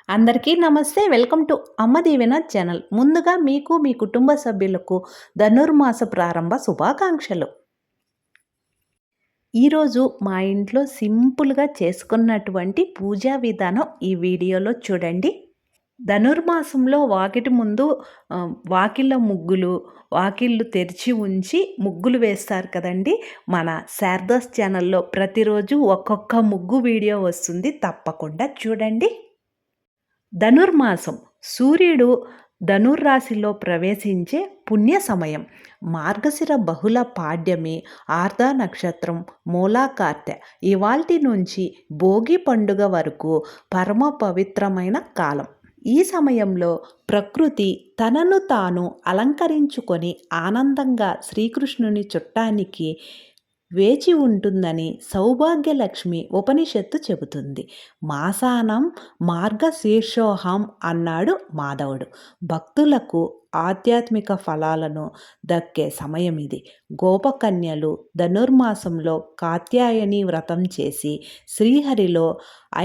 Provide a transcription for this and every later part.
అందరికీ నమస్తే. Welcome to అమ్మ దీవెన ఛానల్. ముందుగా మీకు మీ కుటుంబ సభ్యులకు ధనుర్మాస ప్రారంభ శుభాకాంక్షలు. ఈరోజు మా ఇంట్లో సింపుల్గా చేసుకున్నటువంటి పూజా విధానం ఈ వీడియోలో చూడండి. ధనుర్మాసంలో వాకిటి ముందు వాకిళ్ళ ముగ్గులు, వాకిళ్ళు తెరిచి ఉంచి ముగ్గులు వేస్తారు కదండి. మన శారదాస్ ఛానల్లో ప్రతిరోజు ఒక్కొక్క ముగ్గు వీడియో వస్తుంది, తప్పకుండా చూడండి. ధనుర్మాసం సూర్యుడు ధనుర్రాశిలో ప్రవేశించే పుణ్య సమయం. మార్గశిర బహుళ పాడ్యమి, ఆర్ధ నక్షత్రం, మూలాకార్తె ఇవాల్టి నుంచి భోగి పండుగ వరకు పరమ పవిత్రమైన కాలం. ఈ సమయంలో ప్రకృతి తనను తాను అలంకరించుకొని ఆనందంగా శ్రీకృష్ణుని చుట్టానికి వేచి ఉంటుందని సౌభాగ్యలక్ష్మి ఉపనిషత్తు చెబుతుంది. మాసానం మార్గశీర్షోహం అన్నాడు మాధవుడు. భక్తులకు ఆధ్యాత్మిక ఫలాలను దక్కే సమయం ఇది. గోపకన్యలు ధనుర్మాసంలో కాత్యాయని వ్రతం చేసి శ్రీహరిలో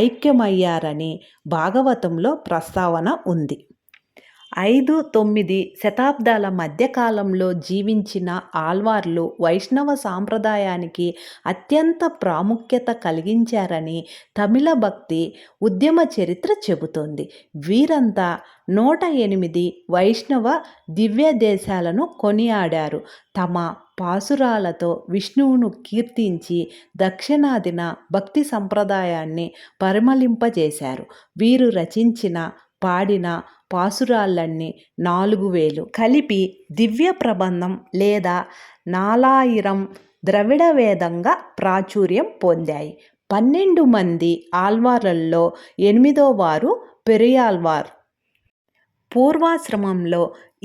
ఐక్యమయ్యారని భాగవతంలో ప్రస్తావన ఉంది. 5-9 శతాబ్దాల మధ్యకాలంలో జీవించిన ఆళ్వార్లు వైష్ణవ సాంప్రదాయానికి అత్యంత ప్రాముఖ్యత కలిగించారని తమిళ భక్తి ఉద్యమ చరిత్ర చెబుతోంది. వీరంతా 108 వైష్ణవ దివ్య దేశాలను కొనియాడారు. తమ పాసురాలతో విష్ణువును కీర్తించి దక్షిణాదిన భక్తి సంప్రదాయాన్ని పరిమళింపజేశారు. వీరు రచించిన పాడిన పాసురాలన్నీ 4000 కలిపి దివ్య ప్రబంధం లేదా నాలాయిరం ద్రవిడ వేదంగా ప్రాచుర్యం పొందాయి. 12 మంది ఆళ్వార్లలో 8వ వారు పెరియాళ్వార్. పూర్వాశ్రమంలో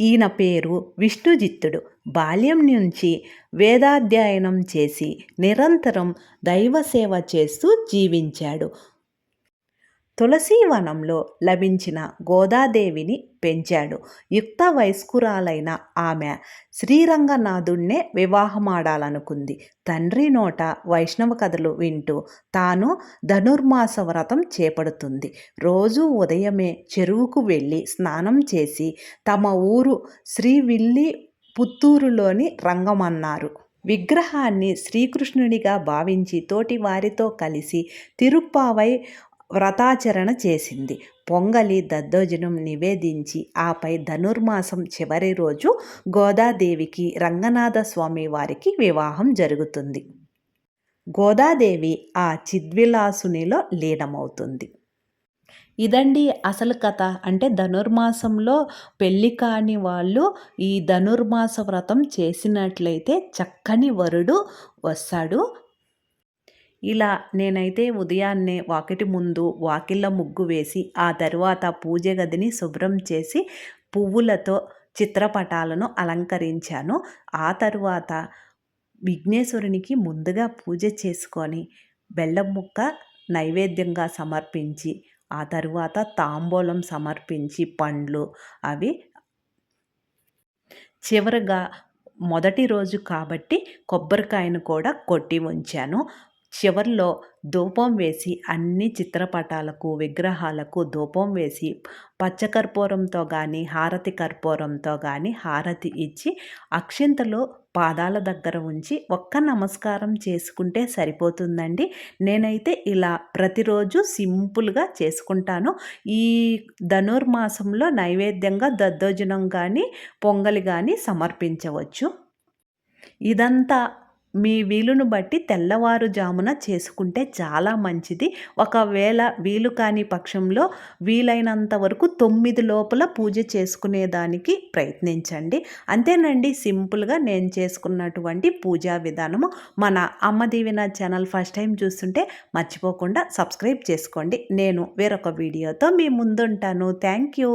ఈయన పేరు విష్ణుజిత్తుడు. బాల్యం నుంచి వేదాధ్యయనం చేసి నిరంతరం దైవసేవ చేస్తూ జీవించాడు. తులసీవనంలో లభించిన గోదాదేవిని పెంచాడు. యుక్త వయస్కురాలైన ఆమె శ్రీరంగనాథుణ్ణే వివాహమాడాలనుకుంది. తండ్రి నోట వైష్ణవ కథలు వింటూ తాను ధనుర్మాస వ్రతం చేపడుతుంది. రోజు ఉదయమే చెరువుకు వెళ్ళి స్నానం చేసి తమ ఊరు శ్రీవిల్లి పుత్తూరులోని రంగమన్నారు విగ్రహాన్ని శ్రీకృష్ణుడిగా భావించి తోటి వారితో కలిసి తిరుప్పావై వ్రతాచరణ చేసింది. పొంగలి దద్దోజనం నివేదించి ఆపై ధనుర్మాసం చివరి రోజు గోదాదేవికి రంగనాథ స్వామి వారికి వివాహం జరుగుతుంది. గోదాదేవి ఆ చిద్విలాసునిలో లీనమవుతుంది. ఇదండి అసలు కథ. అంటే ధనుర్మాసంలో పెళ్ళి కాని వాళ్ళు ఈ ధనుర్మాస వ్రతం చేసినట్లయితే చక్కని వరుడు వస్తాడు. ఇలా నేనైతే ఉదయాన్నే వాకిటి ముందు వాకిళ్ళ ముగ్గు వేసి ఆ తరువాత పూజ గదిని శుభ్రం చేసి పువ్వులతో చిత్రపటాలను అలంకరించాను. ఆ తరువాత విఘ్నేశ్వరునికి ముందుగా పూజ చేసుకొని బెల్లం ముక్క నైవేద్యంగా సమర్పించి ఆ తరువాత తాంబూలం సమర్పించి పండ్లు అవి చివరగా మొదటి రోజు కాబట్టి కొబ్బరికాయను కూడా కొట్టి ఉంచాను. చివర్లో ధూపం వేసి అన్ని చిత్రపటాలకు విగ్రహాలకు ధూపం వేసి పచ్చకర్పూరంతో కానీ హారతి కర్పూరంతో కానీ హారతి ఇచ్చి అక్షింతలు పాదాల దగ్గర ఉంచి ఒక్క నమస్కారం చేసుకుంటే సరిపోతుందండి. నేనైతే ఇలా ప్రతిరోజు సింపుల్గా చేసుకుంటాను. ఈ ధనుర్మాసంలో నైవేద్యంగా దద్దోజనం కానీ పొంగలి కానీ సమర్పించవచ్చు. ఇదంతా మీ వీలును బట్టి తెల్లవారుజామున చేసుకుంటే చాలా మంచిది. ఒకవేళ వీలు కాని పక్షంలో వీలైనంత వరకు 9 లోపల పూజ చేసుకునేదానికి ప్రయత్నించండి. అంతేనండి, సింపుల్గా నేను చేసుకున్నటువంటి పూజా విధానము. మన అమ్మ దీవెన ఛానల్ ఫస్ట్ టైం చూస్తుంటే మర్చిపోకుండా సబ్స్క్రైబ్ చేసుకోండి. నేను వేరొక వీడియోతో మీ ముందుంటాను. Thank you.